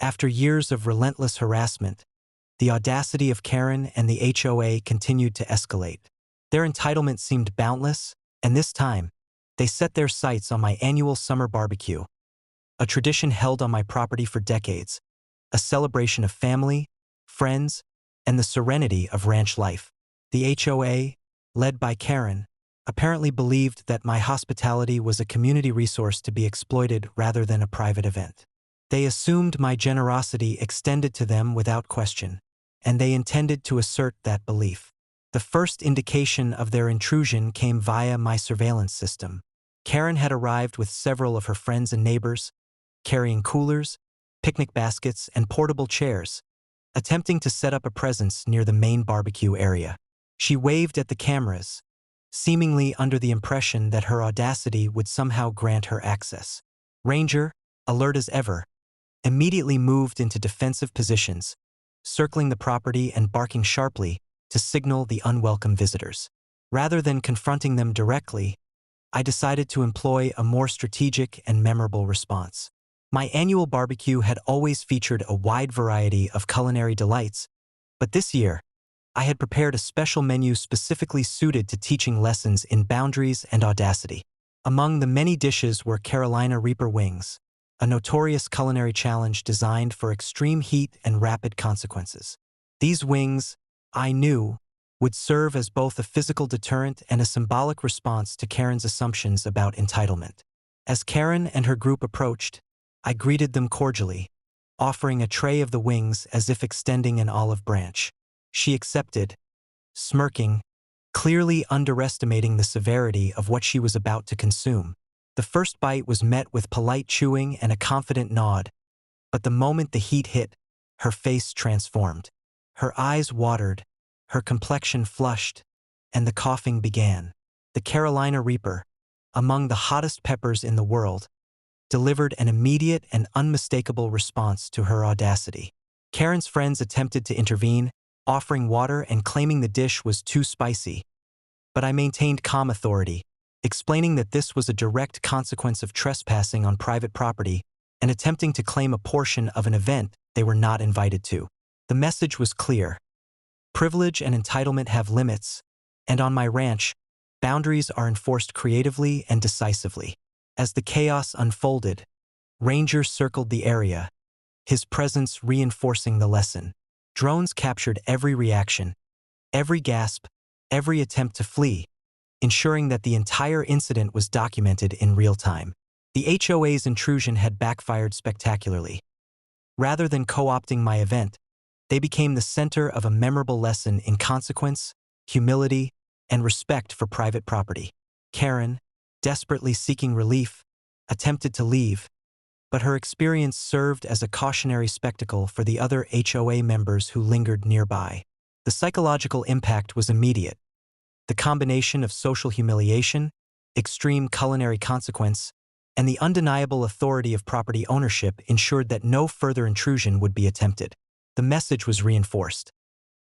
After years of relentless harassment, the audacity of Karen and the HOA continued to escalate. Their entitlement seemed boundless, and this time, they set their sights on my annual summer barbecue, a tradition held on my property for decades, a celebration of family, friends, and the serenity of ranch life. The HOA, led by Karen, apparently believed that my hospitality was a community resource to be exploited rather than a private event. They assumed my generosity extended to them without question, and they intended to assert that belief. The first indication of their intrusion came via my surveillance system. Karen had arrived with several of her friends and neighbors, carrying coolers, picnic baskets, and portable chairs, attempting to set up a presence near the main barbecue area. She waved at the cameras, seemingly under the impression that her audacity would somehow grant her access. Ranger, alert as ever, immediately moved into defensive positions, circling the property and barking sharply to signal the unwelcome visitors. Rather than confronting them directly, I decided to employ a more strategic and memorable response. My annual barbecue had always featured a wide variety of culinary delights, but this year, I had prepared a special menu specifically suited to teaching lessons in boundaries and audacity. Among the many dishes were Carolina Reaper wings, a notorious culinary challenge designed for extreme heat and rapid consequences. These wings, I knew, would serve as both a physical deterrent and a symbolic response to Karen's assumptions about entitlement. As Karen and her group approached, I greeted them cordially, offering a tray of the wings as if extending an olive branch. She accepted, smirking, clearly underestimating the severity of what she was about to consume. The first bite was met with polite chewing and a confident nod, but the moment the heat hit, her face transformed. Her eyes watered, her complexion flushed, and the coughing began. The Carolina Reaper, among the hottest peppers in the world, delivered an immediate and unmistakable response to her audacity. Karen's friends attempted to intervene, offering water and claiming the dish was too spicy. But I maintained calm authority, explaining that this was a direct consequence of trespassing on private property and attempting to claim a portion of an event they were not invited to. The message was clear. Privilege and entitlement have limits, and on my ranch, boundaries are enforced creatively and decisively. As the chaos unfolded, Ranger circled the area, his presence reinforcing the lesson. Drones captured every reaction, every gasp, every attempt to flee, ensuring that the entire incident was documented in real time. The HOA's intrusion had backfired spectacularly. Rather than co-opting my event, they became the center of a memorable lesson in consequence, humility, and respect for private property. Karen, desperately seeking relief, attempted to leave, but her experience served as a cautionary spectacle for the other HOA members who lingered nearby. The psychological impact was immediate. The combination of social humiliation, extreme culinary consequence, and the undeniable authority of property ownership ensured that no further intrusion would be attempted. The message was reinforced.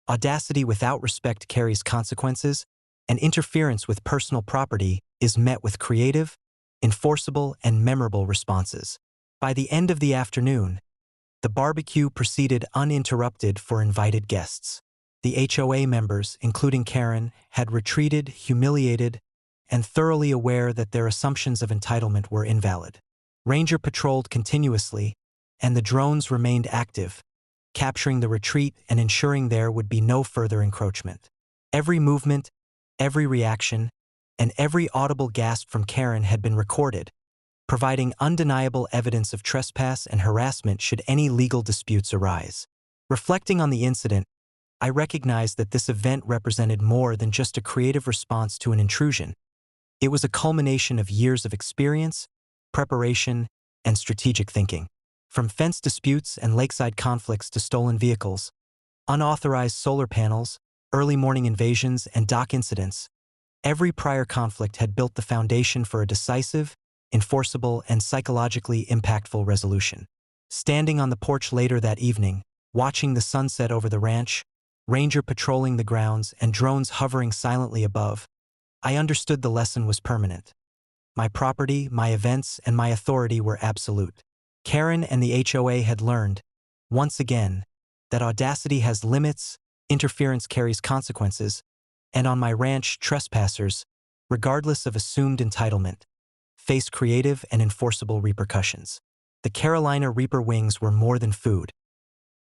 Audacity without respect carries consequences, and interference with personal property is met with creative, enforceable, and memorable responses. By the end of the afternoon, the barbecue proceeded uninterrupted for invited guests. The HOA members, including Karen, had retreated, humiliated, and thoroughly aware that their assumptions of entitlement were invalid. Ranger patrolled continuously, and the drones remained active, capturing the retreat and ensuring there would be no further encroachment. Every movement, every reaction, and every audible gasp from Karen had been recorded, providing undeniable evidence of trespass and harassment should any legal disputes arise. Reflecting on the incident, I recognized that this event represented more than just a creative response to an intrusion. It was a culmination of years of experience, preparation, and strategic thinking. From fence disputes and lakeside conflicts to stolen vehicles, unauthorized solar panels, early morning invasions, and dock incidents, every prior conflict had built the foundation for a decisive, enforceable, and psychologically impactful resolution. Standing on the porch later that evening, watching the sunset over the ranch, Ranger patrolling the grounds, and drones hovering silently above, I understood the lesson was permanent. My property, my events, and my authority were absolute. Karen and the HOA had learned, Once again, that audacity has limits, interference carries consequences, and on my ranch, trespassers, regardless of assumed entitlement, face creative and enforceable repercussions. The Carolina Reaper wings were more than food.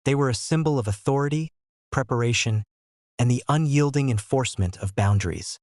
They were a symbol of authority, preparation, and the unyielding enforcement of boundaries.